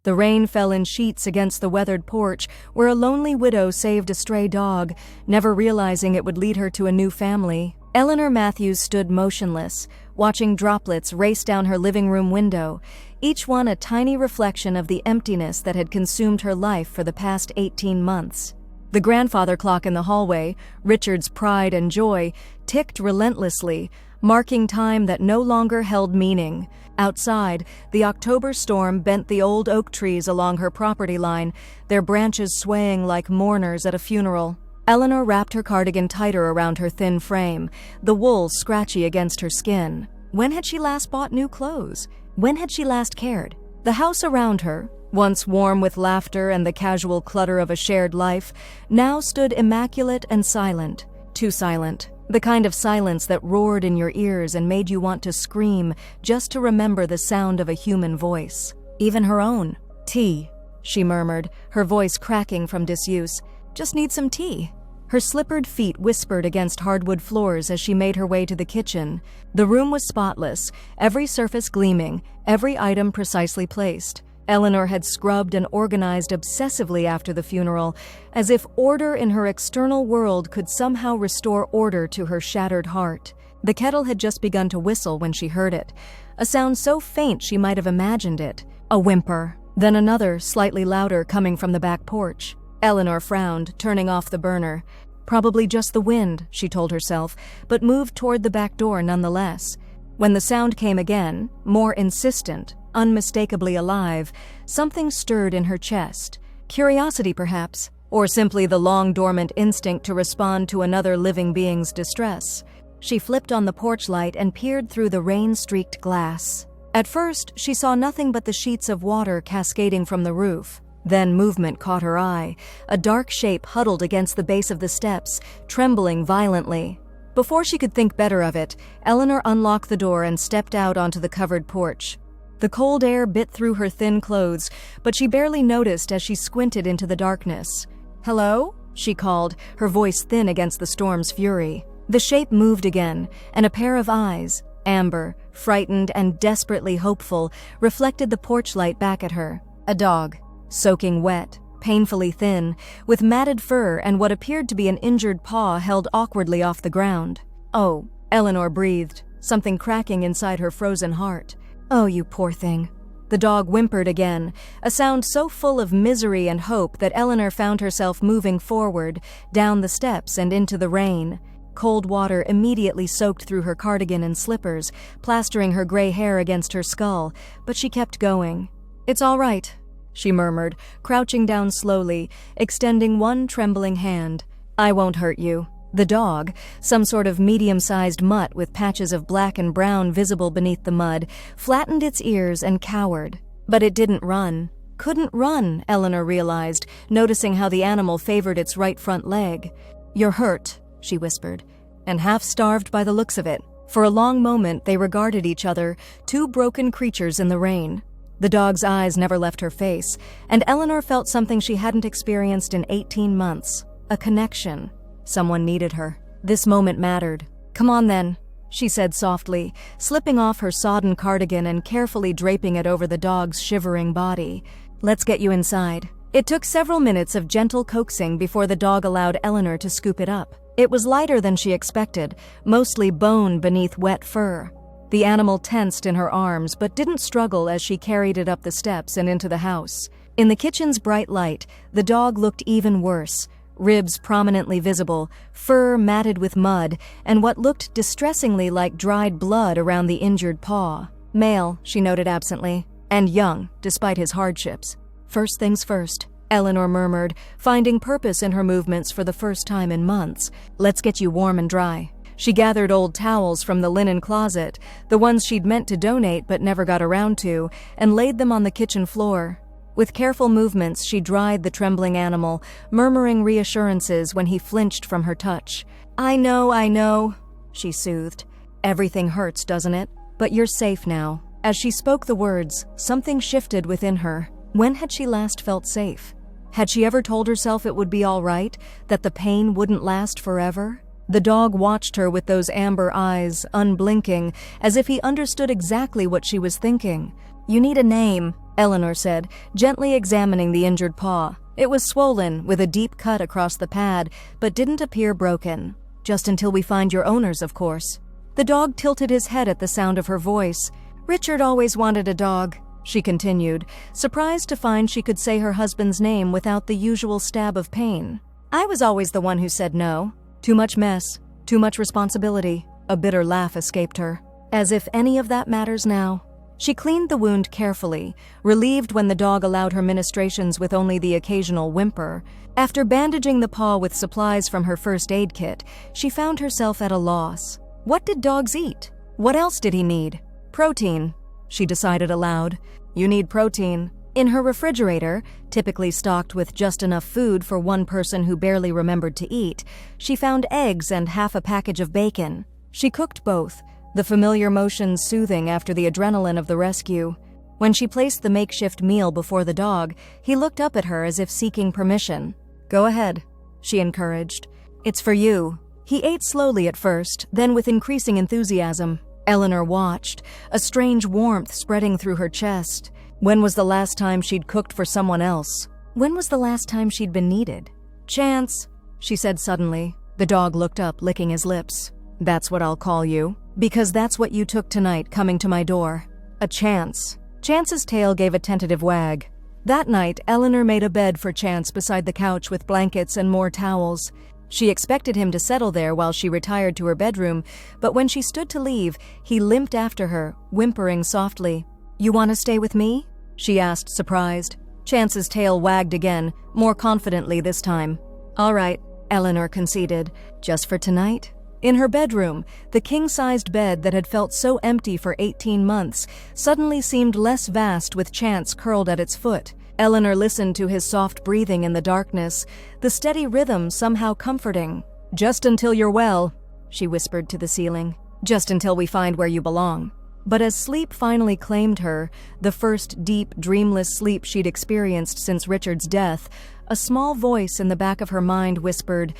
The rain fell in sheets against the weathered porch where a lonely widow saved a stray dog, never realizing it would lead her to a new family. Eleanor Matthews stood motionless, watching droplets race down her living room window, each one a tiny reflection of the emptiness that had consumed her life for the past 18 months. The grandfather clock in the hallway, Richard's pride and joy, ticked relentlessly, marking time that no longer held meaning. Outside, the October storm bent the old oak trees along her property line, their branches swaying like mourners at a funeral. Eleanor wrapped her cardigan tighter around her thin frame, the wool scratchy against her skin. When had she last bought new clothes? When had she last cared? The house around her, once warm with laughter and the casual clutter of a shared life, now stood immaculate and silent. Too silent. The kind of silence that roared in your ears and made you want to scream just to remember the sound of a human voice. Even her own. "Tea," she murmured, her voice cracking from disuse. "Just need some tea." Her slippered feet whispered against hardwood floors as she made her way to the kitchen. The room was spotless, every surface gleaming, every item precisely placed. Eleanor had scrubbed and organized obsessively after the funeral, as if order in her external world could somehow restore order to her shattered heart. The kettle had just begun to whistle when she heard it, a sound so faint she might have imagined it. A whimper, then another, slightly louder, coming from the back porch. Eleanor frowned, turning off the burner. Probably just the wind, she told herself, but moved toward the back door nonetheless. When the sound came again, more insistent, unmistakably alive, something stirred in her chest. Curiosity, perhaps, or simply the long-dormant instinct to respond to another living being's distress. She flipped on the porch light and peered through the rain-streaked glass. At first, she saw nothing but the sheets of water cascading from the roof. Then movement caught her eye, a dark shape huddled against the base of the steps, trembling violently. Before she could think better of it, Eleanor unlocked the door and stepped out onto the covered porch. The cold air bit through her thin clothes, but she barely noticed as she squinted into the darkness. "Hello?" she called, her voice thin against the storm's fury. The shape moved again, and a pair of eyes, amber, frightened and desperately hopeful, reflected the porch light back at her. A dog, soaking wet, painfully thin, with matted fur and what appeared to be an injured paw held awkwardly off the ground. "Oh," Eleanor breathed, something cracking inside her frozen heart. "Oh, you poor thing." The dog whimpered again, a sound so full of misery and hope that Eleanor found herself moving forward, down the steps and into the rain. Cold water immediately soaked through her cardigan and slippers, plastering her gray hair against her skull, but she kept going. "It's all right," she murmured, crouching down slowly, extending one trembling hand. "I won't hurt you." The dog, some sort of medium-sized mutt with patches of black and brown visible beneath the mud, flattened its ears and cowered. But it didn't run. Couldn't run, Eleanor realized, noticing how the animal favored its right front leg. "You're hurt," she whispered, "and half-starved by the looks of it." For a long moment they regarded each other, two broken creatures in the rain. The dog's eyes never left her face, and Eleanor felt something she hadn't experienced in 18 months. A connection. Someone needed her. This moment mattered. "Come on then," she said softly, slipping off her sodden cardigan and carefully draping it over the dog's shivering body. "Let's get you inside." It took several minutes of gentle coaxing before the dog allowed Eleanor to scoop it up. It was lighter than she expected, mostly bone beneath wet fur. The animal tensed in her arms but didn't struggle as she carried it up the steps and into the house. In the kitchen's bright light, the dog looked even worse. Ribs prominently visible, fur matted with mud, and what looked distressingly like dried blood around the injured paw. Male, she noted absently, and young, despite his hardships. "First things first," Eleanor murmured, finding purpose in her movements for the first time in months. "Let's get you warm and dry." She gathered old towels from the linen closet, the ones she'd meant to donate but never got around to, and laid them on the kitchen floor. With careful movements, she dried the trembling animal, murmuring reassurances when he flinched from her touch. I know," she soothed. "Everything hurts, doesn't it? But you're safe now." As she spoke the words, something shifted within her. When had she last felt safe? Had she ever told herself it would be all right, that the pain wouldn't last forever? The dog watched her with those amber eyes, unblinking, as if he understood exactly what she was thinking. "You need a name," Eleanor said, gently examining the injured paw. It was swollen, with a deep cut across the pad, but didn't appear broken. Just until we find your owners, of course. The dog tilted his head at the sound of her voice. Richard always wanted a dog, she continued, surprised to find she could say her husband's name without the usual stab of pain. I was always the one who said no. Too much mess, too much responsibility. A bitter laugh escaped her. As if any of that matters now. She cleaned the wound carefully, relieved when the dog allowed her ministrations with only the occasional whimper. After bandaging the paw with supplies from her first aid kit, she found herself at a loss. What did dogs eat? What else did he need? Protein, she decided aloud. You need protein. In her refrigerator, typically stocked with just enough food for one person who barely remembered to eat, she found eggs and half a package of bacon. She cooked both, the familiar motions soothing after the adrenaline of the rescue. When she placed the makeshift meal before the dog, he looked up at her as if seeking permission. Go ahead, she encouraged. It's for you. He ate slowly at first, then with increasing enthusiasm. Eleanor watched, a strange warmth spreading through her chest. When was the last time she'd cooked for someone else? When was the last time she'd been needed? Chance, she said suddenly. The dog looked up, licking his lips. That's what I'll call you. Because that's what you took tonight, coming to my door. A chance. Chance's tail gave a tentative wag. That night, Eleanor made a bed for Chance beside the couch with blankets and more towels. She expected him to settle there while she retired to her bedroom, but when she stood to leave, he limped after her, whimpering softly. You want to stay with me? She asked, surprised. Chance's tail wagged again, more confidently this time. All right, Eleanor conceded. Just for tonight? In her bedroom, the king-sized bed that had felt so empty for 18 months suddenly seemed less vast with Chance curled at its foot. Eleanor listened to his soft breathing in the darkness, the steady rhythm somehow comforting. Just until you're well, she whispered to the ceiling. Just until we find where you belong. But as sleep finally claimed her, the first deep, dreamless sleep she'd experienced since Richard's death, a small voice in the back of her mind whispered,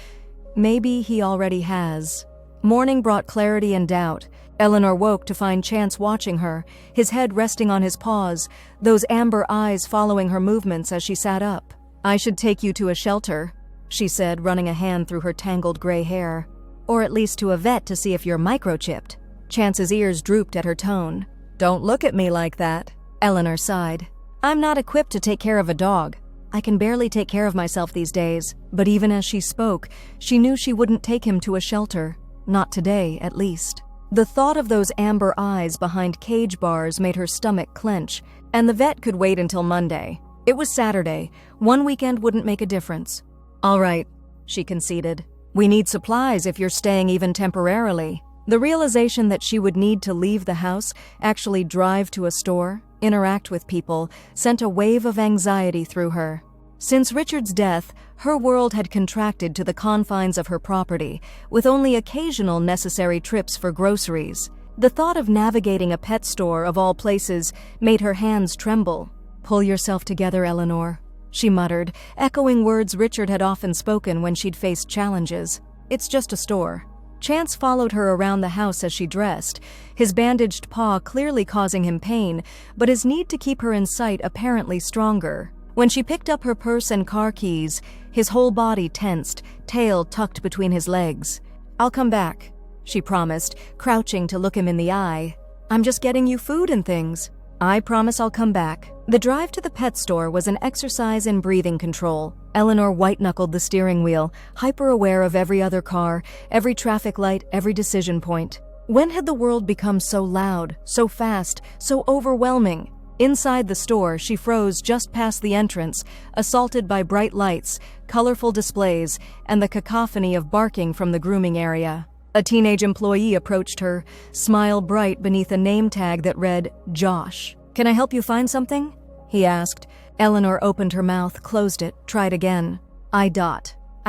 maybe he already has. Morning brought clarity and doubt. Eleanor woke to find Chance watching her, his head resting on his paws, those amber eyes following her movements as she sat up. I should take you to a shelter, she said, running a hand through her tangled gray hair. Or at least to a vet to see if you're microchipped. Chance's ears drooped at her tone. Don't look at me like that, Eleanor sighed. I'm not equipped to take care of a dog. I can barely take care of myself these days. But even as she spoke, she knew she wouldn't take him to a shelter. Not today, at least. The thought of those amber eyes behind cage bars made her stomach clench, and the vet could wait until Monday. It was Saturday. One weekend wouldn't make a difference. All right, she conceded. We need supplies if you're staying even temporarily. The realization that she would need to leave the house, actually drive to a store, interact with people, sent a wave of anxiety through her. Since Richard's death, her world had contracted to the confines of her property, with only occasional necessary trips for groceries. The thought of navigating a pet store, of all places, made her hands tremble. Pull yourself together, Eleanor, she muttered, echoing words Richard had often spoken when she'd faced challenges. It's just a store. Chance followed her around the house as she dressed, his bandaged paw clearly causing him pain, but his need to keep her in sight apparently stronger. When she picked up her purse and car keys, his whole body tensed, tail tucked between his legs. I'll come back, she promised, crouching to look him in the eye. I'm just getting you food and things. I promise I'll come back. The drive to the pet store was an exercise in breathing control. Eleanor white-knuckled the steering wheel, hyper-aware of every other car, every traffic light, every decision point. When had the world become so loud, so fast, so overwhelming? Inside the store, she froze just past the entrance, assaulted by bright lights, colorful displays, and the cacophony of barking from the grooming area. A teenage employee approached her, smile bright beneath a name tag that read, Josh. Can I help you find something? He asked. Eleanor opened her mouth, closed it, tried again. I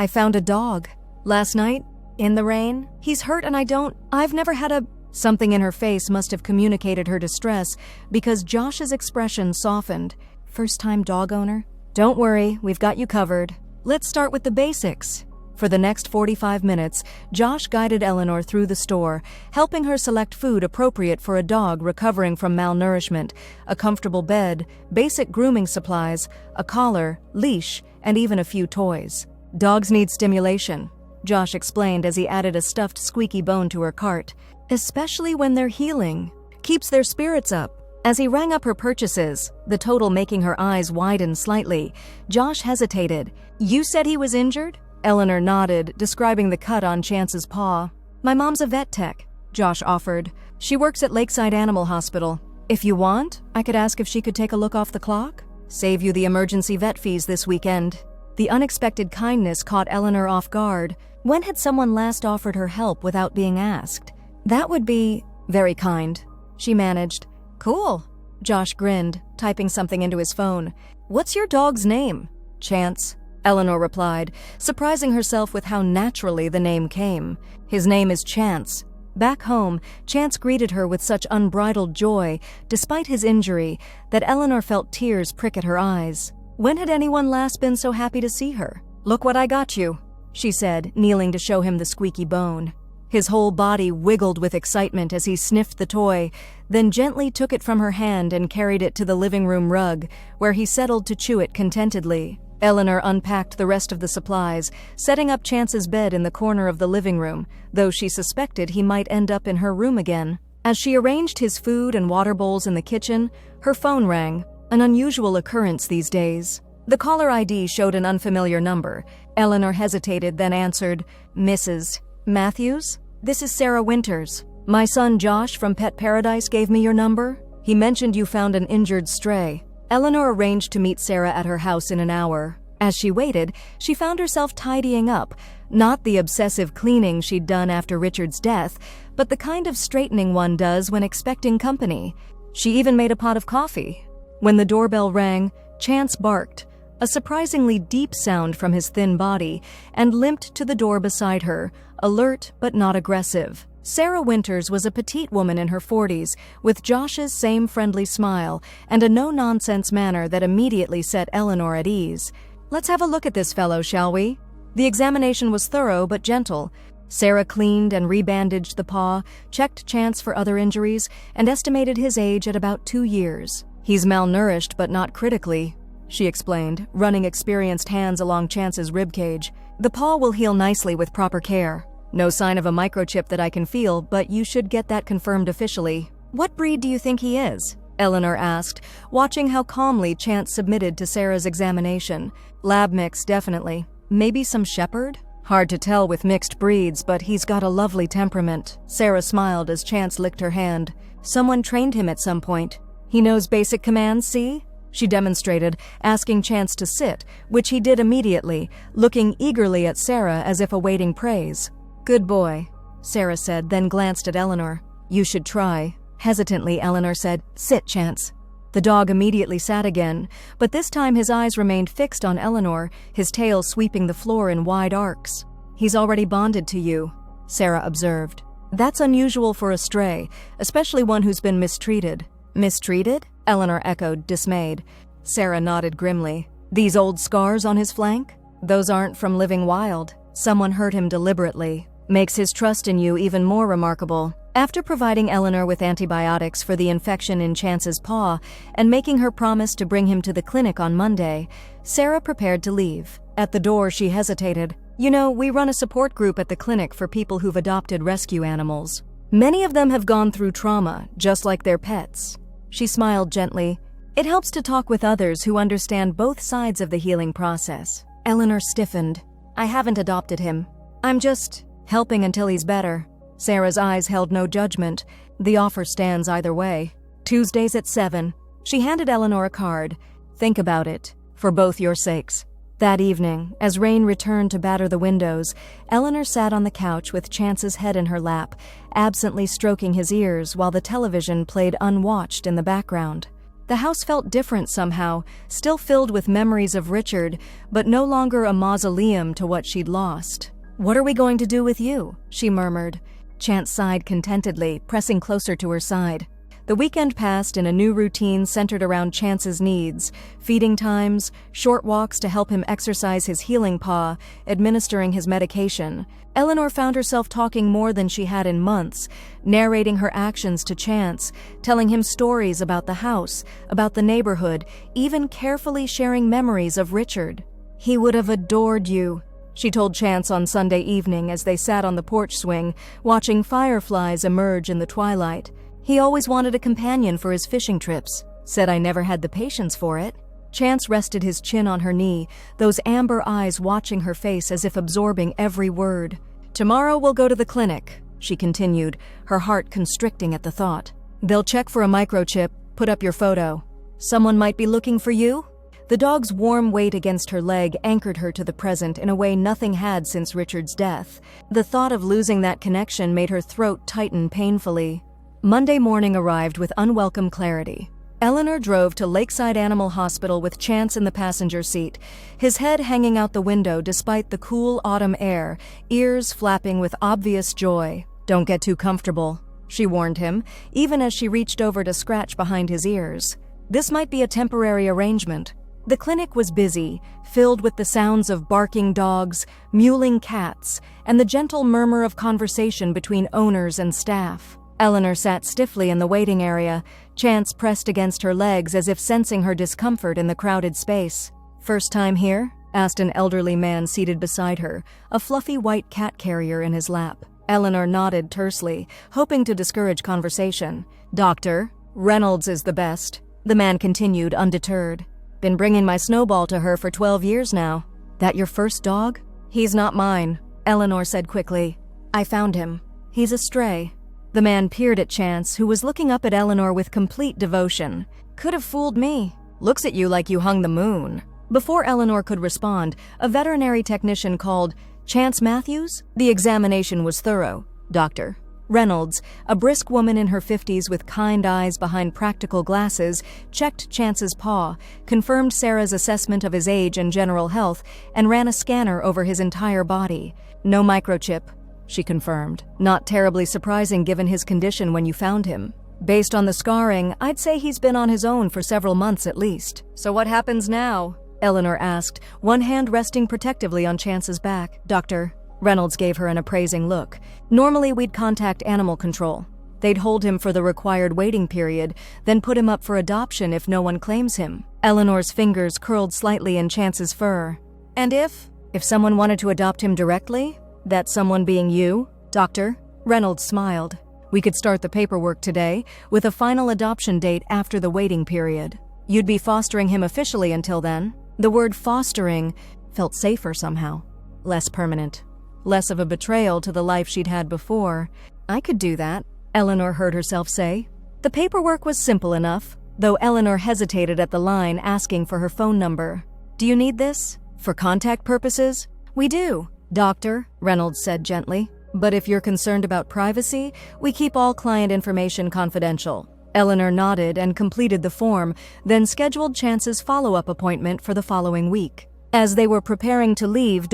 found a dog. Last night, in the rain. He's hurt and I've never had a... Something in her face must have communicated her distress because Josh's expression softened. First-time dog owner? Don't worry, we've got you covered. Let's start with the basics. For the next 45 minutes, Josh guided Eleanor through the store, helping her select food appropriate for a dog recovering from malnourishment, a comfortable bed, basic grooming supplies, a collar, leash, and even a few toys. Dogs need stimulation, Josh explained as he added a stuffed squeaky bone to her cart. Especially when they're healing. Keeps their spirits up. As he rang up her purchases, the total making her eyes widen slightly, Josh hesitated. You said he was injured? Eleanor nodded, describing the cut on Chance's paw. My mom's a vet tech, Josh offered. She works at Lakeside Animal Hospital. If you want, I could ask if she could take a look off the clock. Save you the emergency vet fees this weekend. The unexpected kindness caught Eleanor off guard. When had someone last offered her help without being asked? That would be very kind, she managed. Cool, Josh grinned, typing something into his phone. What's your dog's name? Chance, Eleanor replied, surprising herself with how naturally the name came. His name is Chance. Back home, Chance greeted her with such unbridled joy, despite his injury, that Eleanor felt tears prick at her eyes. When had anyone last been so happy to see her? Look what I got you, she said, kneeling to show him the squeaky bone. His whole body wiggled with excitement as he sniffed the toy, then gently took it from her hand and carried it to the living room rug, where he settled to chew it contentedly. Eleanor unpacked the rest of the supplies, setting up Chance's bed in the corner of the living room, though she suspected he might end up in her room again. As she arranged his food and water bowls in the kitchen, her phone rang, an unusual occurrence these days. The caller ID showed an unfamiliar number. Eleanor hesitated, then answered, Mrs. Matthews? This is Sarah Winters. My son Josh from Pet Paradise gave me your number. He mentioned you found an injured stray. Eleanor arranged to meet Sarah at her house in an hour. As she waited, she found herself tidying up, not the obsessive cleaning she'd done after Richard's death, but the kind of straightening one does when expecting company. She even made a pot of coffee. When the doorbell rang, Chance barked, a surprisingly deep sound from his thin body, and limped to the door beside her, alert but not aggressive. Sarah Winters was a petite woman in her 40s, with Josh's same friendly smile and a no-nonsense manner that immediately set Eleanor at ease. Let's have a look at this fellow, shall we? The examination was thorough but gentle. Sarah cleaned and rebandaged the paw, checked Chance for other injuries, and estimated his age at about 2 years. He's malnourished but not critically, she explained, running experienced hands along Chance's ribcage. The paw will heal nicely with proper care. No sign of a microchip that I can feel, but you should get that confirmed officially. What breed do you think he is? Eleanor asked, watching how calmly Chance submitted to Sarah's examination. Lab mix, definitely. Maybe some shepherd? Hard to tell with mixed breeds, but he's got a lovely temperament. Sarah smiled as Chance licked her hand. Someone trained him at some point. He knows basic commands, see? She demonstrated, asking Chance to sit, which he did immediately, looking eagerly at Sarah as if awaiting praise. Good boy, Sarah said, then glanced at Eleanor. You should try. Hesitantly, Eleanor said, Sit, Chance. The dog immediately sat again, but this time his eyes remained fixed on Eleanor, his tail sweeping the floor in wide arcs. He's already bonded to you, Sarah observed. That's unusual for a stray, especially one who's been mistreated. Mistreated? Eleanor echoed, dismayed. Sarah nodded grimly. These old scars on his flank? Those aren't from living wild. Someone hurt him deliberately. Makes his trust in you even more remarkable. After providing Eleanor with antibiotics for the infection in Chance's paw and making her promise to bring him to the clinic on Monday, Sarah prepared to leave. At the door, she hesitated. You know, we run a support group at the clinic for people who've adopted rescue animals. Many of them have gone through trauma, just like their pets. She smiled gently. It helps to talk with others who understand both sides of the healing process. Eleanor stiffened. I haven't adopted him. I'm just helping until he's better. Sarah's eyes held no judgment. The offer stands either way. Tuesdays at 7. She handed Eleanor a card. Think about it, for both your sakes. That evening, as rain returned to batter the windows, Eleanor sat on the couch with Chance's head in her lap, absently stroking his ears while the television played unwatched in the background. The house felt different somehow, still filled with memories of Richard, but no longer a mausoleum to what she'd lost. What are we going to do with you? She murmured. Chance sighed contentedly, pressing closer to her side. The weekend passed in a new routine centered around Chance's needs: feeding times, short walks to help him exercise his healing paw, administering his medication. Eleanor found herself talking more than she had in months, narrating her actions to Chance, telling him stories about the house, about the neighborhood, even carefully sharing memories of Richard. "He would have adored you," she told Chance on Sunday evening as they sat on the porch swing, watching fireflies emerge in the twilight. "He always wanted a companion for his fishing trips. Said I never had the patience for it." Chance rested his chin on her knee, those amber eyes watching her face as if absorbing every word. "Tomorrow we'll go to the clinic," she continued, her heart constricting at the thought. "They'll check for a microchip, put up your photo. Someone might be looking for you?" The dog's warm weight against her leg anchored her to the present in a way nothing had since Richard's death. The thought of losing that connection made her throat tighten painfully. Monday morning arrived with unwelcome clarity. Eleanor drove to Lakeside Animal Hospital with Chance in the passenger seat, his head hanging out the window despite the cool autumn air, ears flapping with obvious joy. "Don't get too comfortable," she warned him, even as she reached over to scratch behind his ears. "This might be a temporary arrangement." The clinic was busy, filled with the sounds of barking dogs, mewling cats, and the gentle murmur of conversation between owners and staff. Eleanor sat stiffly in the waiting area, Chance pressed against her legs as if sensing her discomfort in the crowded space. "First time here?" asked an elderly man seated beside her, a fluffy white cat carrier in his lap. Eleanor nodded tersely, hoping to discourage conversation. "Doctor, Reynolds is the best," the man continued, undeterred. "Been bringing my Snowball to her for 12 years now." "That your first dog?" "He's not mine," Eleanor said quickly. "I found him. He's a stray." The man peered at Chance, who was looking up at Eleanor with complete devotion. "Could have fooled me. Looks at you like you hung the moon." Before Eleanor could respond, a veterinary technician called, "Chance Matthews?" The examination was thorough. "Doctor." Reynolds, a brisk woman in her 50s with kind eyes behind practical glasses, checked Chance's paw, confirmed Sarah's assessment of his age and general health, and ran a scanner over his entire body. "No microchip," she confirmed. "Not terribly surprising given his condition when you found him. Based on the scarring, I'd say he's been on his own for several months at least." "So what happens now?" Eleanor asked, one hand resting protectively on Chance's back. "Doctor." Reynolds gave her an appraising look. "Normally we'd contact animal control. They'd hold him for the required waiting period, then put him up for adoption if no one claims him." Eleanor's fingers curled slightly in Chance's fur. "And if someone wanted to adopt him directly? That someone being you, Doctor?" Reynolds smiled. "We could start the paperwork today, with a final adoption date after the waiting period. You'd be fostering him officially until then." The word fostering felt safer somehow. Less permanent. Less of a betrayal to the life she'd had before. "I could do that," Eleanor heard herself say. The paperwork was simple enough, though Eleanor hesitated at the line asking for her phone number. "Do you need this? For contact purposes?" "We do, Doctor," Reynolds said gently. "But if you're concerned about privacy, we keep all client information confidential." Eleanor nodded and completed the form, then scheduled Chance's follow-up appointment for the following week. As they were preparing to leave,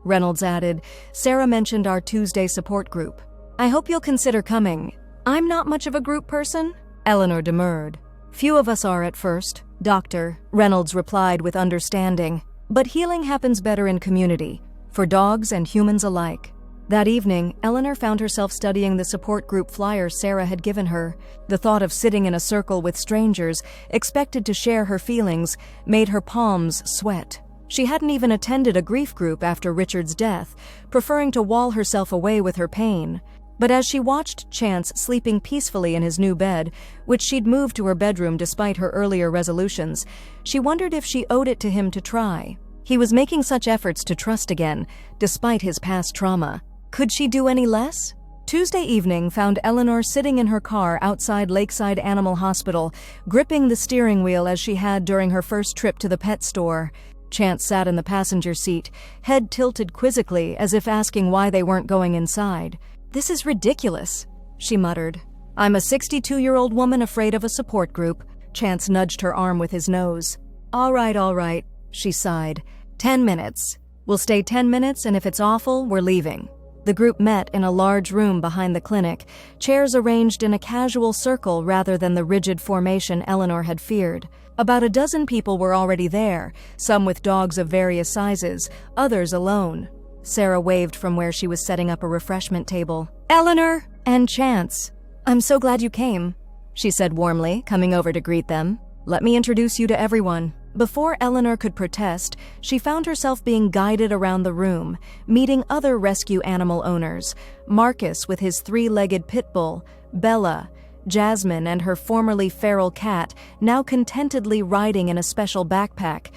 Reynolds added, "Sarah mentioned our Tuesday support group. I hope you'll consider coming." "I'm not much of a group person," Eleanor demurred. "Few of us are at first, Doctor," Reynolds replied with understanding. "But healing happens better in community, for dogs and humans alike." That evening, Eleanor found herself studying the support group flyer Sarah had given her. The thought of sitting in a circle with strangers, expected to share her feelings, made her palms sweat. She hadn't even attended a grief group after Richard's death, preferring to wall herself away with her pain. But as she watched Chance sleeping peacefully in his new bed, which she'd moved to her bedroom despite her earlier resolutions, she wondered if she owed it to him to try. He was making such efforts to trust again, despite his past trauma. Could she do any less? Tuesday evening found Eleanor sitting in her car outside Lakeside Animal Hospital, gripping the steering wheel as she had during her first trip to the pet store. Chance sat in the passenger seat, head tilted quizzically as if asking why they weren't going inside. "This is ridiculous," she muttered. "I'm a 62-year-old woman afraid of a support group." Chance nudged her arm with his nose. All right, she sighed. 10 minutes. We'll stay 10 minutes, and if it's awful, we're leaving." The group met in a large room behind the clinic, chairs arranged in a casual circle rather than the rigid formation Eleanor had feared. About a dozen people were already there, some with dogs of various sizes, others alone. Sarah waved from where she was setting up a refreshment table. "Eleanor and Chance, I'm so glad you came," she said warmly, coming over to greet them. "Let me introduce you to everyone." Before Eleanor could protest, she found herself being guided around the room, meeting other rescue animal owners: Marcus with his three-legged pit bull, Bella, Jasmine and her formerly feral cat, now contentedly riding in a special backpack,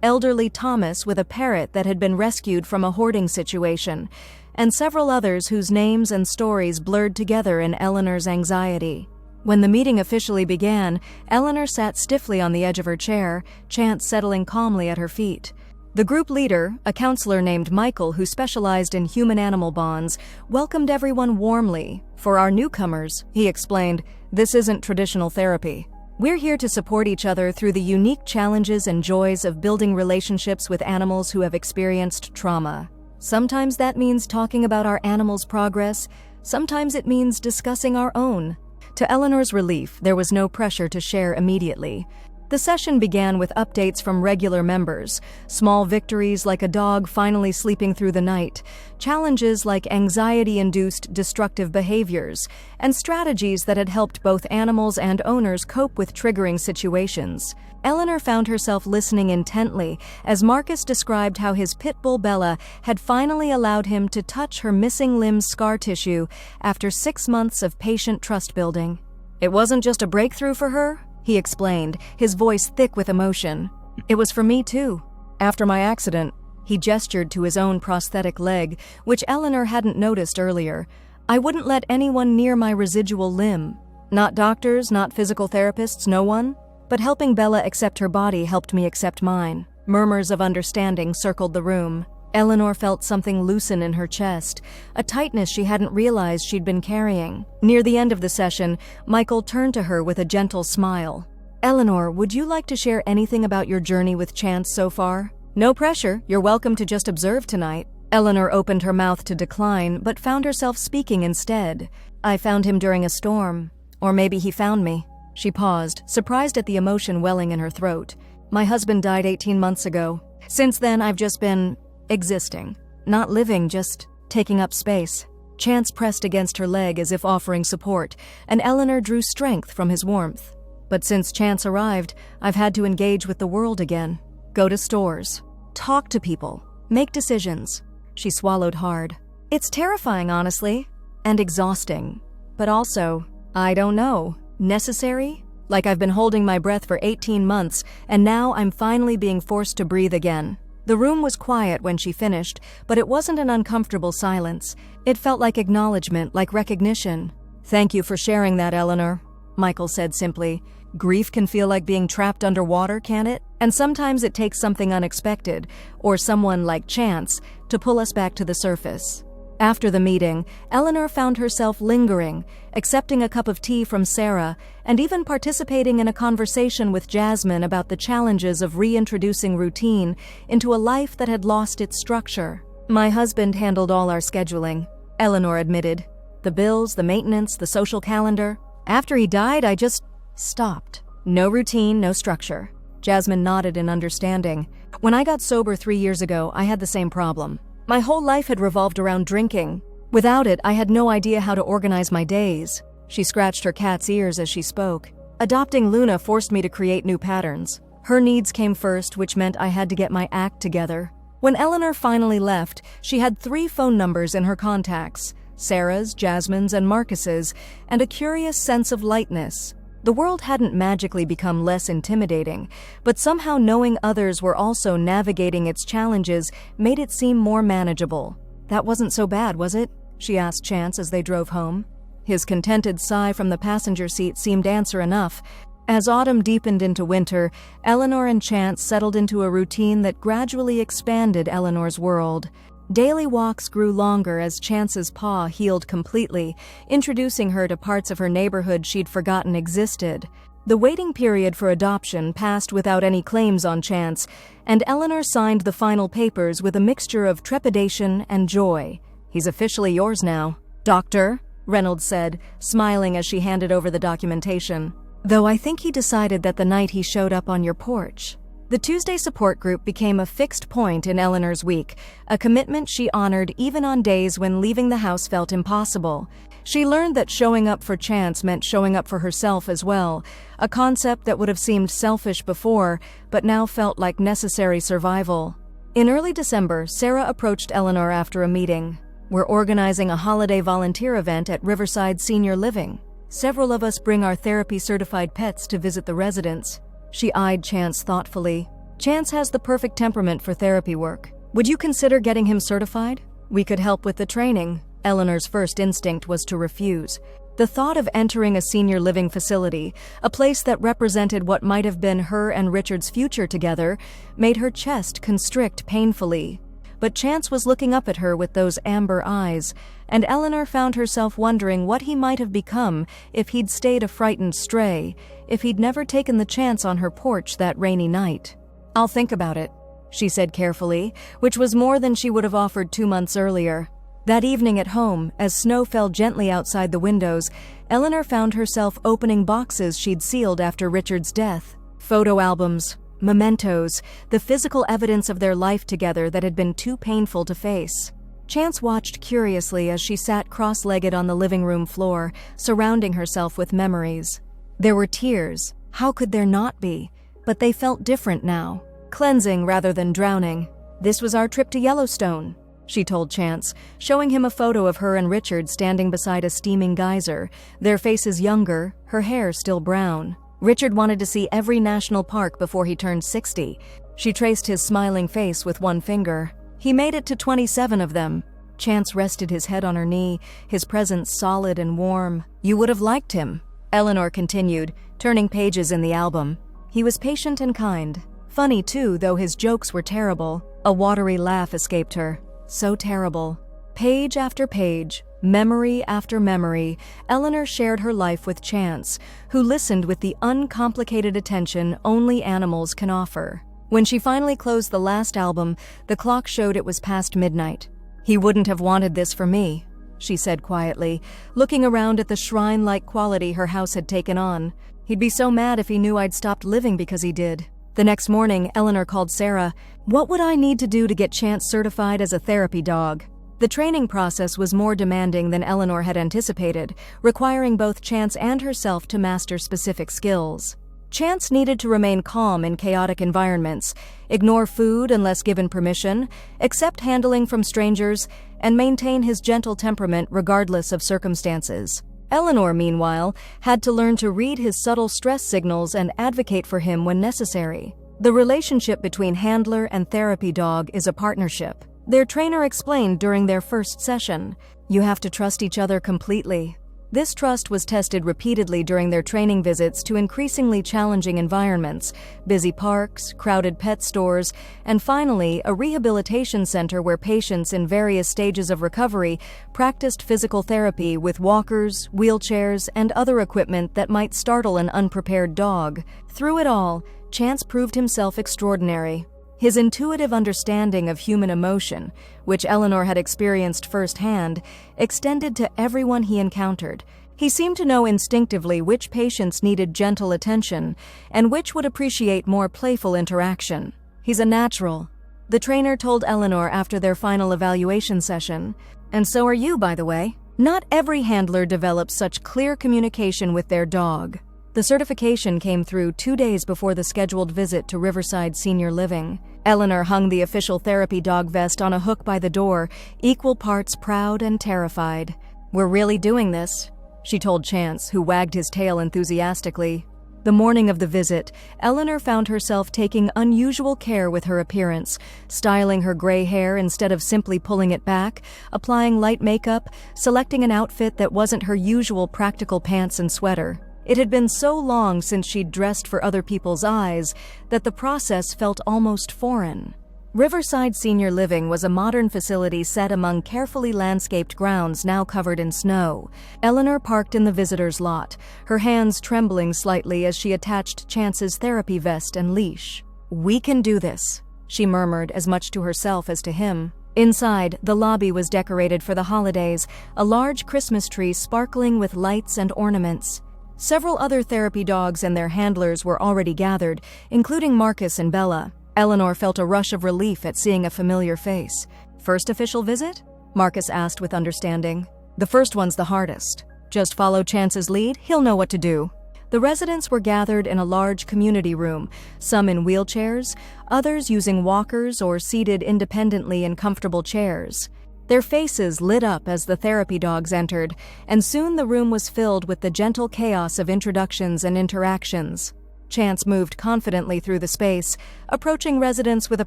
elderly Thomas with a parrot that had been rescued from a hoarding situation, and several others whose names and stories blurred together in Eleanor's anxiety. When the meeting officially began, Eleanor sat stiffly on the edge of her chair, Chance settling calmly at her feet. The group leader, a counselor named Michael who specialized in human-animal bonds, welcomed everyone warmly. "For our newcomers," he explained, "this isn't traditional therapy. We're here to support each other through the unique challenges and joys of building relationships with animals who have experienced trauma. Sometimes that means talking about our animals' progress, sometimes it means discussing our own." To Eleanor's relief, there was no pressure to share immediately. The session began with updates from regular members, small victories like a dog finally sleeping through the night, challenges like anxiety-induced destructive behaviors, and strategies that had helped both animals and owners cope with triggering situations. Eleanor found herself listening intently as Marcus described how his pit bull Bella had finally allowed him to touch her missing limb's scar tissue after 6 months of patient trust building. "It wasn't just a breakthrough for her," he explained, his voice thick with emotion. "It was for me too. After my accident," he gestured to his own prosthetic leg, which Eleanor hadn't noticed earlier, "I wouldn't let anyone near my residual limb. Not doctors, not physical therapists, no one. But helping Bella accept her body helped me accept mine." Murmurs of understanding circled the room. Eleanor felt something loosen in her chest, a tightness she hadn't realized she'd been carrying. Near the end of the session, Michael turned to her with a gentle smile. "Eleanor, would you like to share anything about your journey with Chance so far? No pressure, you're welcome to just observe tonight." Eleanor opened her mouth to decline, but found herself speaking instead. "I found him during a storm. Or maybe he found me." She paused, surprised at the emotion welling in her throat. "My husband died 18 months ago. Since then, I've just been existing. Not living, just taking up space." Chance pressed against her leg as if offering support, and Eleanor drew strength from his warmth. "But since Chance arrived, I've had to engage with the world again. Go to stores. Talk to people. Make decisions." She swallowed hard. "It's terrifying, honestly. And exhausting. But also, I don't know. Necessary? Like I've been holding my breath for 18 months, and now I'm finally being forced to breathe again." The room was quiet when she finished, but it wasn't an uncomfortable silence. It felt like acknowledgement, like recognition. "Thank you for sharing that, Eleanor," Michael said simply. "Grief can feel like being trapped underwater, can't it? And sometimes it takes something unexpected, or someone like Chance, to pull us back to the surface." After the meeting, Eleanor found herself lingering, accepting a cup of tea from Sarah, and even participating in a conversation with Jasmine about the challenges of reintroducing routine into a life that had lost its structure. "My husband handled all our scheduling," Eleanor admitted. "The bills, the maintenance, the social calendar. After he died, I just stopped. No routine, no structure." Jasmine nodded in understanding. "When I got sober 3 years ago, I had the same problem. My whole life had revolved around drinking. Without it, I had no idea how to organize my days." She scratched her cat's ears as she spoke. "Adopting Luna forced me to create new patterns. Her needs came first, which meant I had to get my act together." When Eleanor finally left, she had 3 phone numbers in her contacts: Sarah's, Jasmine's, and Marcus's, and a curious sense of lightness. The world hadn't magically become less intimidating, but somehow knowing others were also navigating its challenges made it seem more manageable. "That wasn't so bad, was it?" she asked Chance as they drove home. His contented sigh from the passenger seat seemed answer enough. As autumn deepened into winter, Eleanor and Chance settled into a routine that gradually expanded Eleanor's world. Daily walks grew longer as Chance's paw healed completely, introducing her to parts of her neighborhood she'd forgotten existed. The waiting period for adoption passed without any claims on Chance, and Eleanor signed the final papers with a mixture of trepidation and joy. He's officially yours now. Doctor, Reynolds said, smiling as she handed over the documentation. Though I think he decided that the night he showed up on your porch. The Tuesday support group became a fixed point in Eleanor's week, a commitment she honored even on days when leaving the house felt impossible. She learned that showing up for Chance meant showing up for herself as well, a concept that would have seemed selfish before, but now felt like necessary survival. In early December, Sarah approached Eleanor after a meeting. We're organizing a holiday volunteer event at Riverside Senior Living. Several of us bring our therapy-certified pets to visit the residents. She eyed Chance thoughtfully. Chance has the perfect temperament for therapy work. Would you consider getting him certified? We could help with the training. Eleanor's first instinct was to refuse. The thought of entering a senior living facility, a place that represented what might have been her and Richard's future together, made her chest constrict painfully. But Chance was looking up at her with those amber eyes, and Eleanor found herself wondering what he might have become if he'd stayed a frightened stray, if he'd never taken the chance on her porch that rainy night. I'll think about it, she said carefully, which was more than she would have offered 2 months earlier. That evening at home, as snow fell gently outside the windows, Eleanor found herself opening boxes she'd sealed after Richard's death. Photo albums, mementos, the physical evidence of their life together that had been too painful to face. Chance watched curiously as she sat cross-legged on the living room floor, surrounding herself with memories. There were tears. How could there not be? But they felt different now, cleansing rather than drowning. This was our trip to Yellowstone, she told Chance, showing him a photo of her and Richard standing beside a steaming geyser, their faces younger, her hair still brown. Richard wanted to see every national park before he turned 60. She traced his smiling face with one finger. He made it to 27 of them. Chance rested his head on her knee, his presence solid and warm. You would have liked him, Eleanor continued, turning pages in the album. He was patient and kind. Funny too, though his jokes were terrible. A watery laugh escaped her. So terrible. Page after page, memory after memory, Eleanor shared her life with Chance, who listened with the uncomplicated attention only animals can offer. When she finally closed the last album, the clock showed it was past midnight. He wouldn't have wanted this for me, she said quietly, looking around at the shrine-like quality her house had taken on. He'd be so mad if he knew I'd stopped living because he did. The next morning, Eleanor called Sarah. What would I need to do to get Chance certified as a therapy dog? The training process was more demanding than Eleanor had anticipated, requiring both Chance and herself to master specific skills. Chance needed to remain calm in chaotic environments, ignore food unless given permission, accept handling from strangers, and maintain his gentle temperament regardless of circumstances. Eleanor, meanwhile, had to learn to read his subtle stress signals and advocate for him when necessary. The relationship between handler and therapy dog is a partnership. Their trainer explained during their first session, you have to trust each other completely. This trust was tested repeatedly during their training visits to increasingly challenging environments, busy parks, crowded pet stores, and finally, a rehabilitation center where patients in various stages of recovery practiced physical therapy with walkers, wheelchairs, and other equipment that might startle an unprepared dog. Through it all, Chance proved himself extraordinary. His intuitive understanding of human emotion, which Eleanor had experienced firsthand, extended to everyone he encountered. He seemed to know instinctively which patients needed gentle attention and which would appreciate more playful interaction. He's a natural, the trainer told Eleanor after their final evaluation session. And so are you, by the way. Not every handler develops such clear communication with their dog. The certification came through 2 days before the scheduled visit to Riverside Senior Living. Eleanor hung the official therapy dog vest on a hook by the door, equal parts proud and terrified. We're really doing this, she told Chance, who wagged his tail enthusiastically. The morning of the visit, Eleanor found herself taking unusual care with her appearance, styling her gray hair instead of simply pulling it back, applying light makeup, selecting an outfit that wasn't her usual practical pants and sweater. It had been so long since she'd dressed for other people's eyes that the process felt almost foreign. Riverside Senior Living was a modern facility set among carefully landscaped grounds now covered in snow. Eleanor parked in the visitor's lot, her hands trembling slightly as she attached Chance's therapy vest and leash. We can do this, she murmured as much to herself as to him. Inside, the lobby was decorated for the holidays, a large Christmas tree sparkling with lights and ornaments. Several other therapy dogs and their handlers were already gathered, including Marcus and Bella. Eleanor felt a rush of relief at seeing a familiar face. "First official visit?" Marcus asked with understanding. "The first one's the hardest. Just follow Chance's lead, he'll know what to do." The residents were gathered in a large community room, some in wheelchairs, others using walkers or seated independently in comfortable chairs. Their faces lit up as the therapy dogs entered, and soon the room was filled with the gentle chaos of introductions and interactions. Chance moved confidently through the space, approaching residents with a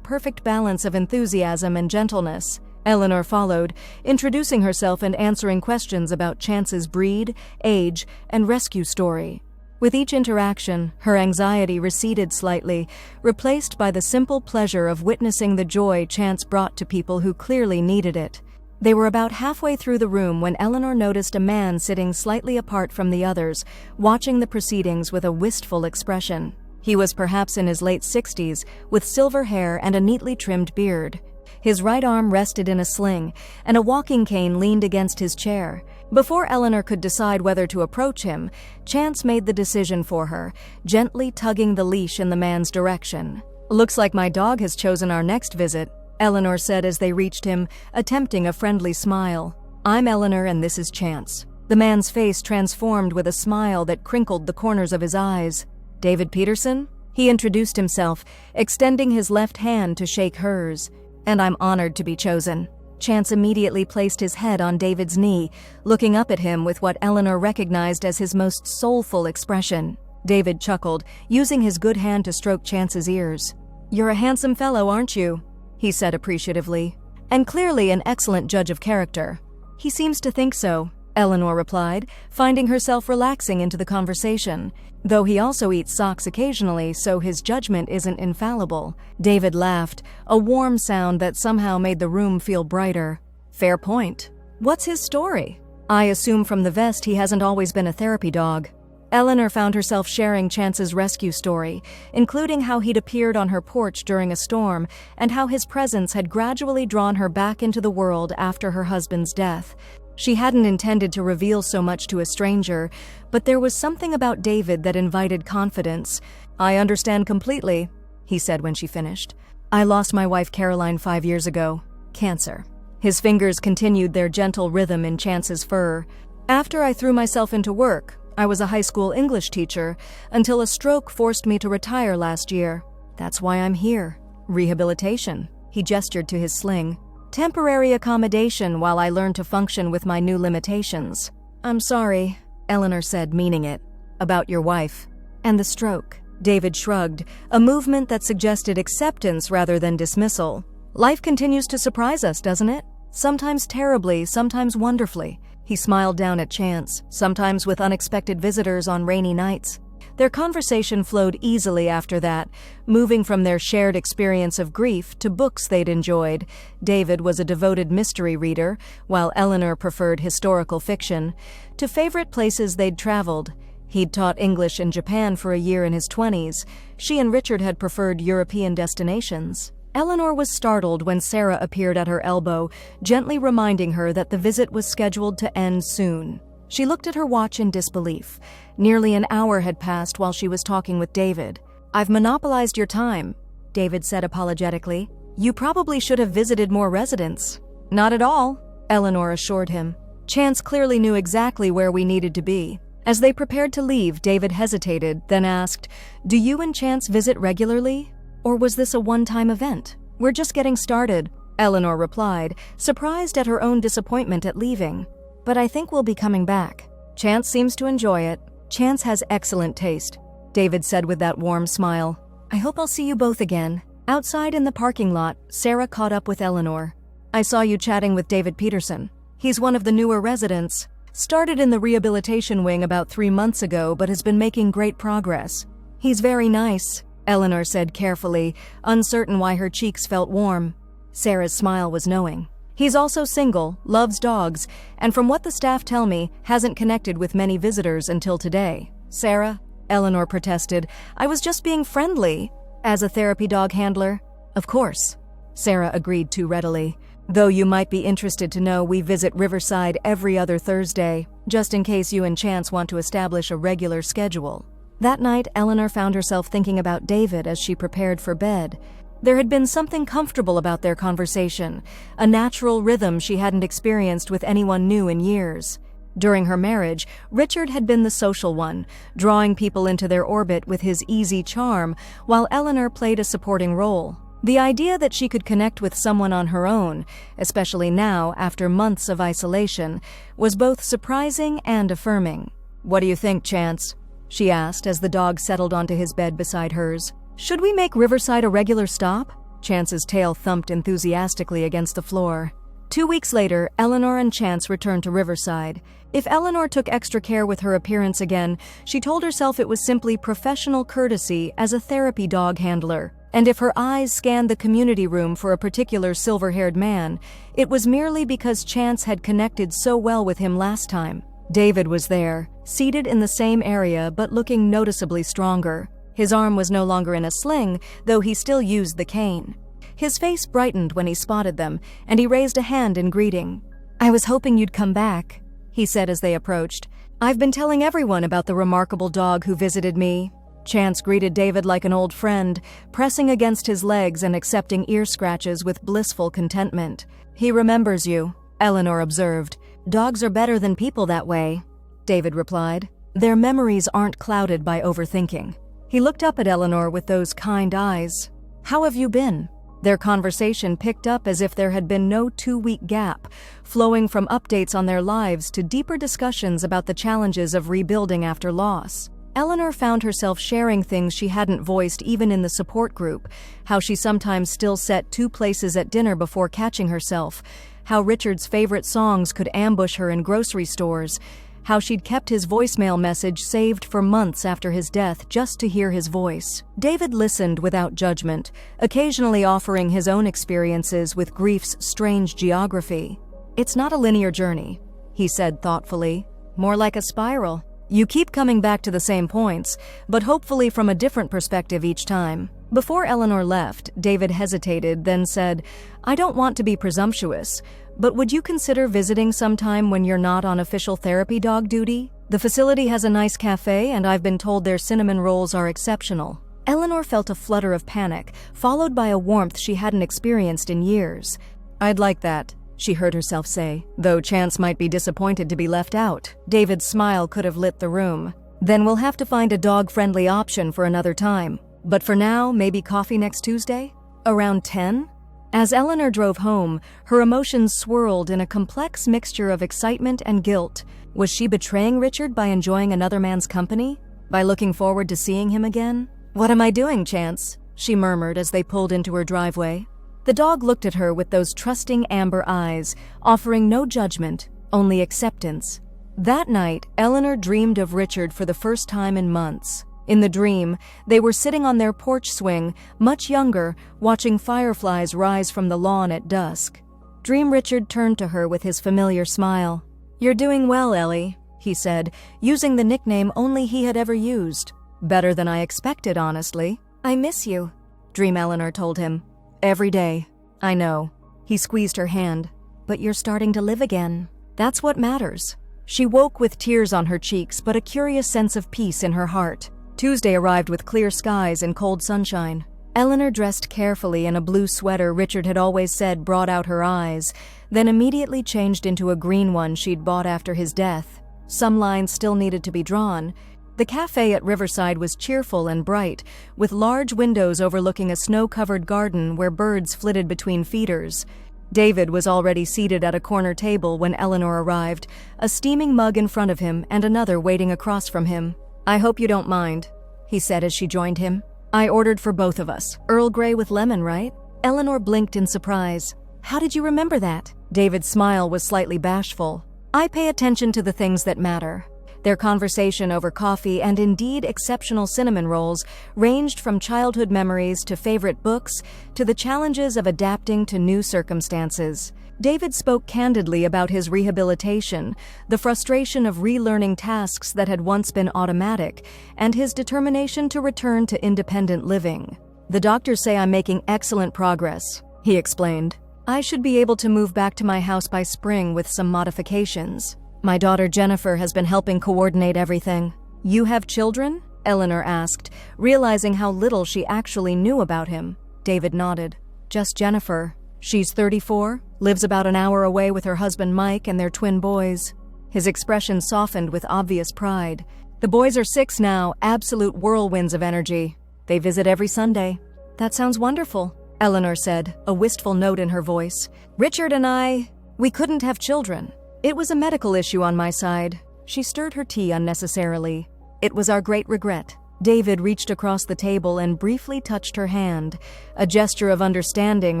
perfect balance of enthusiasm and gentleness. Eleanor followed, introducing herself and answering questions about Chance's breed, age, and rescue story. With each interaction, her anxiety receded slightly, replaced by the simple pleasure of witnessing the joy Chance brought to people who clearly needed it. They were about halfway through the room when Eleanor noticed a man sitting slightly apart from the others, watching the proceedings with a wistful expression. He was perhaps in his late 60s, with silver hair and a neatly trimmed beard. His right arm rested in a sling, and a walking cane leaned against his chair. Before Eleanor could decide whether to approach him, Chance made the decision for her, gently tugging the leash in the man's direction. "Looks like my dog has chosen our next visit," Eleanor said as they reached him, attempting a friendly smile. "I'm Eleanor and this is Chance." The man's face transformed with a smile that crinkled the corners of his eyes. "David Peterson?" He introduced himself, extending his left hand to shake hers. "And I'm honored to be chosen." Chance immediately placed his head on David's knee, looking up at him with what Eleanor recognized as his most soulful expression. David chuckled, using his good hand to stroke Chance's ears. "You're a handsome fellow, aren't you?" he said appreciatively. "And clearly an excellent judge of character." "He seems to think so," Eleanor replied, finding herself relaxing into the conversation. "Though he also eats socks occasionally, so his judgment isn't infallible." David laughed, a warm sound that somehow made the room feel brighter. "Fair point. What's his story?" "I assume from the vest he hasn't always been a therapy dog." Eleanor found herself sharing Chance's rescue story, including how he'd appeared on her porch during a storm and how his presence had gradually drawn her back into the world after her husband's death. She hadn't intended to reveal so much to a stranger, but there was something about David that invited confidence. "I understand completely," he said when she finished. "I lost my wife Caroline 5 years ago. Cancer." His fingers continued their gentle rhythm in Chance's fur. "After I threw myself into work, I was a high school English teacher, until a stroke forced me to retire last year. That's why I'm here. Rehabilitation." He gestured to his sling. "Temporary accommodation while I learn to function with my new limitations." "I'm sorry," Eleanor said, meaning it. "About your wife." "And the stroke." David shrugged, a movement that suggested acceptance rather than dismissal. "Life continues to surprise us, doesn't it? Sometimes terribly, sometimes wonderfully." He smiled down at Chance, sometimes with unexpected visitors on rainy nights. Their conversation flowed easily after that, moving from their shared experience of grief to books they'd enjoyed. David was a devoted mystery reader, while Eleanor preferred historical fiction, to favorite places they'd traveled. He'd taught English in Japan for a year in his 20s. She and Richard had preferred European destinations. Eleanor was startled when Sarah appeared at her elbow, gently reminding her that the visit was scheduled to end soon. She looked at her watch in disbelief. Nearly an hour had passed while she was talking with David. "I've monopolized your time," David said apologetically. "You probably should have visited more residents." "Not at all," Eleanor assured him. Chance clearly knew exactly where we needed to be. As they prepared to leave, David hesitated, then asked, "Do you and Chance visit regularly? Or was this a one-time event?" "We're just getting started," Eleanor replied, surprised at her own disappointment at leaving. "But I think we'll be coming back. Chance seems to enjoy it." "Chance has excellent taste," David said with that warm smile. "I hope I'll see you both again." Outside in the parking lot, Sarah caught up with Eleanor. "I saw you chatting with David Peterson. He's one of the newer residents. Started in the rehabilitation wing about 3 months ago, but has been making great progress." "He's very nice," Eleanor said carefully, uncertain why her cheeks felt warm. Sarah's smile was knowing. "He's also single, loves dogs, and from what the staff tell me, hasn't connected with many visitors until today." "Sarah," Eleanor protested, "I was just being friendly." "As a therapy dog handler?" "Of course," Sarah agreed too readily. Though you might be interested to know we visit Riverside every other Thursday, just in case you and Chance want to establish a regular schedule." That night, Eleanor found herself thinking about David as she prepared for bed. There had been something comfortable about their conversation, a natural rhythm she hadn't experienced with anyone new in years. During her marriage, Richard had been the social one, drawing people into their orbit with his easy charm, while Eleanor played a supporting role. The idea that she could connect with someone on her own, especially now after months of isolation, was both surprising and affirming. "What do you think, Chance?" she asked as the dog settled onto his bed beside hers. "Should we make Riverside a regular stop?" Chance's tail thumped enthusiastically against the floor. 2 weeks later, Eleanor and Chance returned to Riverside. If Eleanor took extra care with her appearance again, she told herself it was simply professional courtesy as a therapy dog handler. And if her eyes scanned the community room for a particular silver-haired man, it was merely because Chance had connected so well with him last time. David was there, seated in the same area but looking noticeably stronger. His arm was no longer in a sling, though he still used the cane. His face brightened when he spotted them, and he raised a hand in greeting. "I was hoping you'd come back," he said as they approached. "I've been telling everyone about the remarkable dog who visited me." Chance greeted David like an old friend, pressing against his legs and accepting ear scratches with blissful contentment. "He remembers you," Eleanor observed. "Dogs are better than people that way," David replied. "Their memories aren't clouded by overthinking." He looked up at Eleanor with those kind eyes. "How have you been?" Their conversation picked up as if there had been no 2-week gap, flowing from updates on their lives to deeper discussions about the challenges of rebuilding after loss. Eleanor found herself sharing things she hadn't voiced even in the support group, how she sometimes still set 2 places at dinner before catching herself, how Richard's favorite songs could ambush her in grocery stores, how she'd kept his voicemail message saved for months after his death just to hear his voice. David listened without judgment, occasionally offering his own experiences with grief's strange geography. "It's not a linear journey," he said thoughtfully. "More like a spiral. You keep coming back to the same points, but hopefully from a different perspective each time." Before Eleanor left, David hesitated, then said, "I don't want to be presumptuous, but would you consider visiting sometime when you're not on official therapy dog duty? The facility has a nice cafe, and I've been told their cinnamon rolls are exceptional." Eleanor felt a flutter of panic, followed by a warmth she hadn't experienced in years. "I'd like that," she heard herself say, though Chance might be disappointed to be left out. David's smile could have lit the room. "Then we'll have to find a dog-friendly option for another time. But for now, maybe coffee next Tuesday? Around 10? As Eleanor drove home, her emotions swirled in a complex mixture of excitement and guilt. Was she betraying Richard by enjoying another man's company? By looking forward to seeing him again? "What am I doing, Chance?" she murmured as they pulled into her driveway. The dog looked at her with those trusting amber eyes, offering no judgment, only acceptance. That night, Eleanor dreamed of Richard for the first time in months. In the dream, they were sitting on their porch swing, much younger, watching fireflies rise from the lawn at dusk. Dream Richard turned to her with his familiar smile. "You're doing well, Ellie," he said, using the nickname only he had ever used. "Better than I expected, honestly." "I miss you," Dream Eleanor told him. "Every day." "I know." He squeezed her hand. "But you're starting to live again. That's what matters." She woke with tears on her cheeks, but a curious sense of peace in her heart. Tuesday arrived with clear skies and cold sunshine. Eleanor dressed carefully in a blue sweater Richard had always said brought out her eyes, then immediately changed into a green one she'd bought after his death. Some lines still needed to be drawn. The cafe at Riverside was cheerful and bright, with large windows overlooking a snow-covered garden where birds flitted between feeders. David was already seated at a corner table when Eleanor arrived, a steaming mug in front of him and another waiting across from him. "I hope you don't mind," he said as she joined him. "I ordered for both of us. Earl Grey with lemon, right?" Eleanor blinked in surprise. "How did you remember that?" David's smile was slightly bashful. "I pay attention to the things that matter." Their conversation over coffee and indeed exceptional cinnamon rolls ranged from childhood memories to favorite books to the challenges of adapting to new circumstances. David spoke candidly about his rehabilitation, the frustration of relearning tasks that had once been automatic, and his determination to return to independent living. "The doctors say I'm making excellent progress," he explained. I should be able to move back to my house by spring with some modifications. My daughter Jennifer has been helping coordinate everything. You have children? Eleanor asked, realizing how little she actually knew about him. David nodded. Just Jennifer. She's 34, lives about an hour away with her husband Mike and their twin boys. His expression softened with obvious pride. The boys are 6 now, absolute whirlwinds of energy. They visit every Sunday. That sounds wonderful, Eleanor said, a wistful note in her voice. Richard and we couldn't have children. It was a medical issue on my side. She stirred her tea unnecessarily. It was our great regret. David reached across the table and briefly touched her hand, a gesture of understanding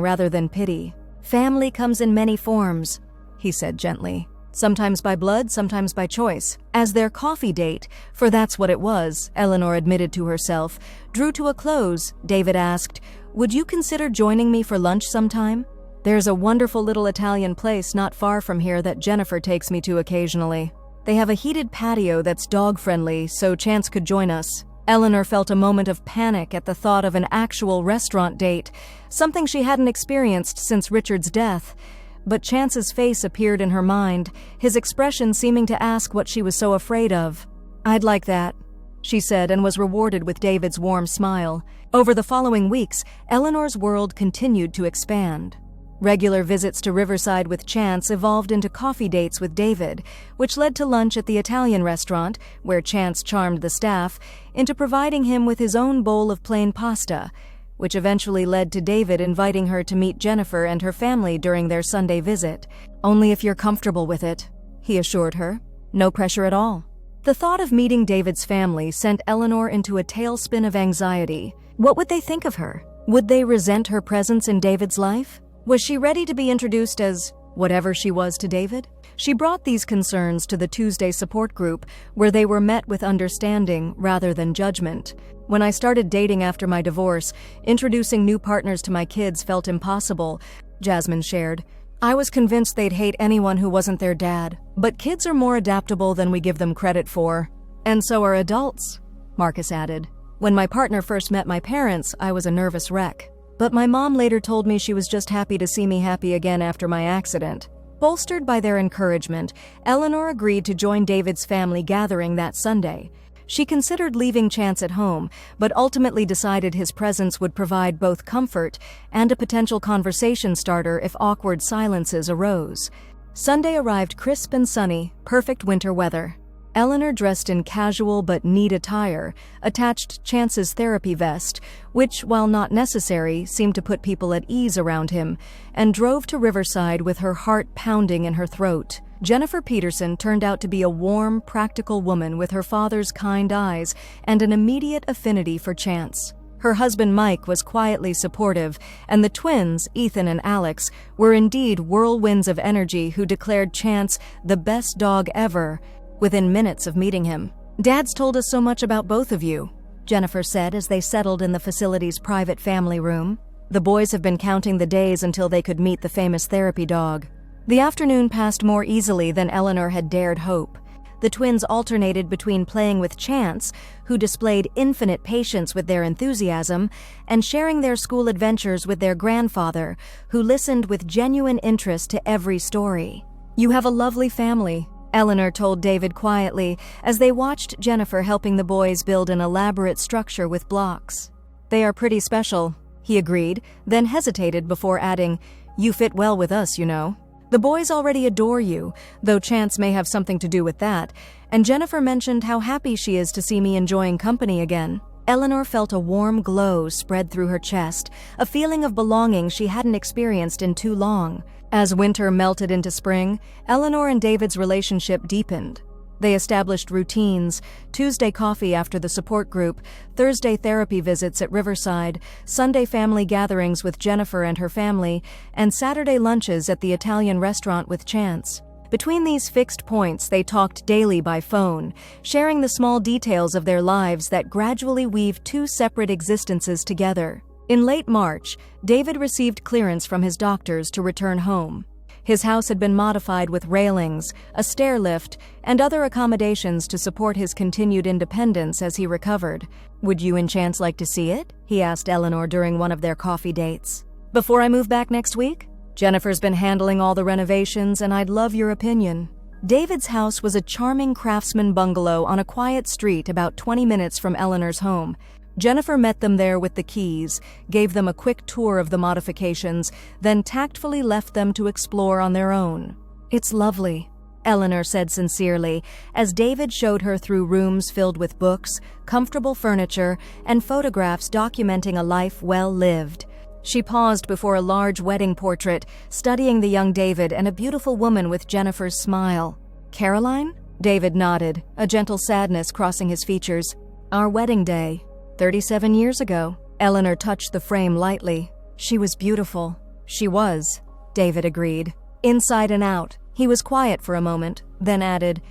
rather than pity. Family comes in many forms, he said gently. Sometimes by blood, sometimes by choice. As their coffee date, for that's what it was, Eleanor admitted to herself, drew to a close, David asked, "Would you consider joining me for lunch sometime? There's a wonderful little Italian place not far from here that Jennifer takes me to occasionally. They have a heated patio that's dog-friendly, so Chance could join us." Eleanor felt a moment of panic at the thought of an actual restaurant date, something she hadn't experienced since Richard's death. But Chance's face appeared in her mind, his expression seeming to ask what she was so afraid of. "I'd like that," she said, and was rewarded with David's warm smile. Over the following weeks, Eleanor's world continued to expand. Regular visits to Riverside with Chance evolved into coffee dates with David, which led to lunch at the Italian restaurant, where Chance charmed the staff, into providing him with his own bowl of plain pasta, which eventually led to David inviting her to meet Jennifer and her family during their Sunday visit. "Only if you're comfortable with it," he assured her. "No pressure at all." The thought of meeting David's family sent Eleanor into a tailspin of anxiety. What would they think of her? Would they resent her presence in David's life? Was she ready to be introduced as whatever she was to David? She brought these concerns to the Tuesday support group, where they were met with understanding rather than judgment. "When I started dating after my divorce, introducing new partners to my kids felt impossible," Jasmine shared. "I was convinced they'd hate anyone who wasn't their dad. But kids are more adaptable than we give them credit for. And so are adults," Marcus added. "When my partner first met my parents, I was a nervous wreck. But my mom later told me she was just happy to see me happy again after my accident." Bolstered by their encouragement, Eleanor agreed to join David's family gathering that Sunday. She considered leaving Chance at home, but ultimately decided his presence would provide both comfort and a potential conversation starter if awkward silences arose. Sunday arrived crisp and sunny, perfect winter weather. Eleanor, dressed in casual but neat attire, attached Chance's therapy vest, which, while not necessary, seemed to put people at ease around him, and drove to Riverside with her heart pounding in her throat. Jennifer Peterson turned out to be a warm, practical woman with her father's kind eyes and an immediate affinity for Chance. Her husband Mike was quietly supportive, and the twins, Ethan and Alex, were indeed whirlwinds of energy who declared Chance the best dog ever within minutes of meeting him. "Dad's told us so much about both of you," Jennifer said as they settled in the facility's private family room. The boys have been counting the days until they could meet the famous therapy dog. The afternoon passed more easily than Eleanor had dared hope. The twins alternated between playing with Chance, who displayed infinite patience with their enthusiasm, and sharing their school adventures with their grandfather, who listened with genuine interest to every story. "You have a lovely family," Eleanor told David quietly as they watched Jennifer helping the boys build an elaborate structure with blocks. "They are pretty special," he agreed, then hesitated before adding, "You fit well with us, you know. The boys already adore you, though Chance may have something to do with that, and Jennifer mentioned how happy she is to see me enjoying company again." Eleanor felt a warm glow spread through her chest, a feeling of belonging she hadn't experienced in too long. As winter melted into spring, Eleanor and David's relationship deepened. They established routines: Tuesday coffee after the support group, Thursday therapy visits at Riverside, Sunday family gatherings with Jennifer and her family, and Saturday lunches at the Italian restaurant with Chance. Between these fixed points, they talked daily by phone, sharing the small details of their lives that gradually weave two separate existences together. In late March, David received clearance from his doctors to return home. His house had been modified with railings, a stair lift, and other accommodations to support his continued independence as he recovered. "Would you and Chance like to see it?" he asked Eleanor during one of their coffee dates. "Before I move back next week?" Jennifer's been handling all the renovations, and I'd love your opinion. David's house was a charming craftsman bungalow on a quiet street about 20 minutes from Eleanor's home. Jennifer met them there with the keys, gave them a quick tour of the modifications, then tactfully left them to explore on their own. "It's lovely," Eleanor said sincerely, as David showed her through rooms filled with books, comfortable furniture, and photographs documenting a life well lived. She paused before a large wedding portrait, studying the young David and a beautiful woman with Jennifer's smile. "Caroline?" David nodded, a gentle sadness crossing his features. "Our wedding day. 37 years ago." Eleanor touched the frame lightly. "She was beautiful." "She was," David agreed. "Inside and out." He was quiet for a moment, then added,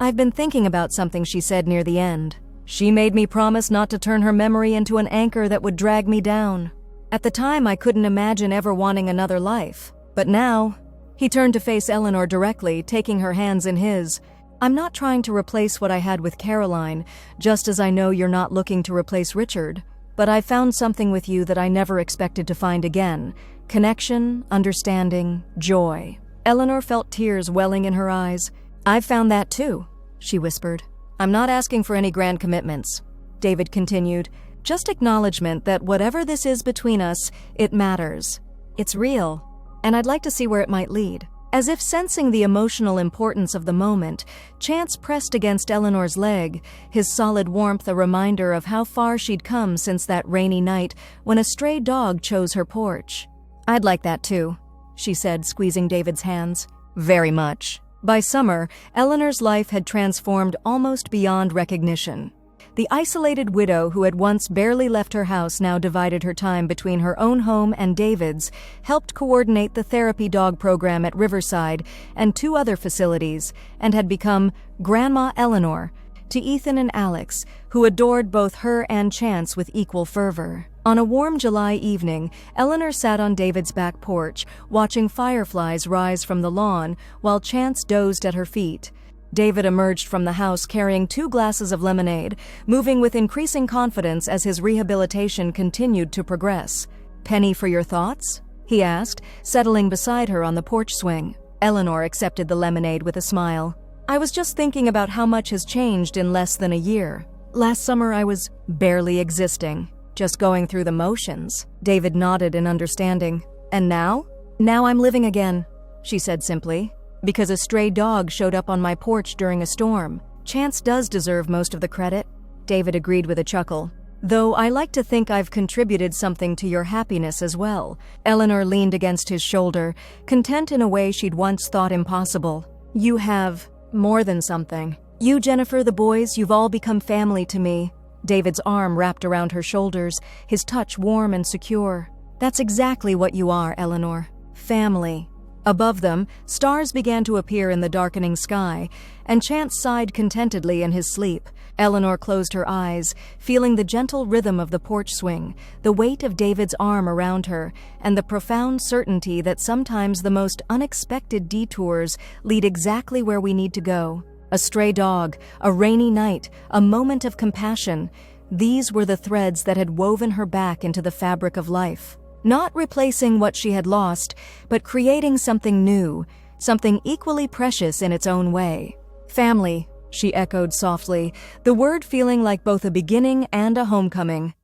"I've been thinking about something she said near the end. She made me promise not to turn her memory into an anchor that would drag me down. At the time, I couldn't imagine ever wanting another life. But now—" He turned to face Eleanor directly, taking her hands in his. "I'm not trying to replace what I had with Caroline, just as I know you're not looking to replace Richard. But I found something with you that I never expected to find again. Connection, understanding, joy." Eleanor felt tears welling in her eyes. "I've found that too," she whispered. "I'm not asking for any grand commitments," David continued. "Just acknowledgement that whatever this is between us, it matters. It's real, and I'd like to see where it might lead." As if sensing the emotional importance of the moment, Chance pressed against Eleanor's leg, his solid warmth a reminder of how far she'd come since that rainy night when a stray dog chose her porch. "I'd like that too," she said, squeezing David's hands. "Very much." By summer, Eleanor's life had transformed almost beyond recognition. The isolated widow who had once barely left her house now divided her time between her own home and David's, helped coordinate the therapy dog program at Riverside and 2 other facilities, and had become Grandma Eleanor to Ethan and Alex, who adored both her and Chance with equal fervor. On a warm July evening, Eleanor sat on David's back porch, watching fireflies rise from the lawn while Chance dozed at her feet. David emerged from the house carrying 2 glasses of lemonade, moving with increasing confidence as his rehabilitation continued to progress. "Penny for your thoughts?" he asked, settling beside her on the porch swing. Eleanor accepted the lemonade with a smile. "I was just thinking about how much has changed in less than a year. Last summer I was barely existing, just going through the motions." David nodded in understanding. "And now?" "Now I'm living again," she said simply. "Because a stray dog showed up on my porch during a storm. Chance does deserve most of the credit," David agreed with a chuckle. "Though I like to think I've contributed something to your happiness as well." Eleanor leaned against his shoulder, content in a way she'd once thought impossible. "You have more than something. You, Jennifer, the boys, you've all become family to me." David's arm wrapped around her shoulders, his touch warm and secure. "That's exactly what you are, Eleanor. Family." Above them, stars began to appear in the darkening sky, and Chance sighed contentedly in his sleep. Eleanor closed her eyes, feeling the gentle rhythm of the porch swing, the weight of David's arm around her, and the profound certainty that sometimes the most unexpected detours lead exactly where we need to go. A stray dog, a rainy night, a moment of compassion. These were the threads that had woven her back into the fabric of life. Not replacing what she had lost, but creating something new, something equally precious in its own way. "Family," she echoed softly, the word feeling like both a beginning and a homecoming.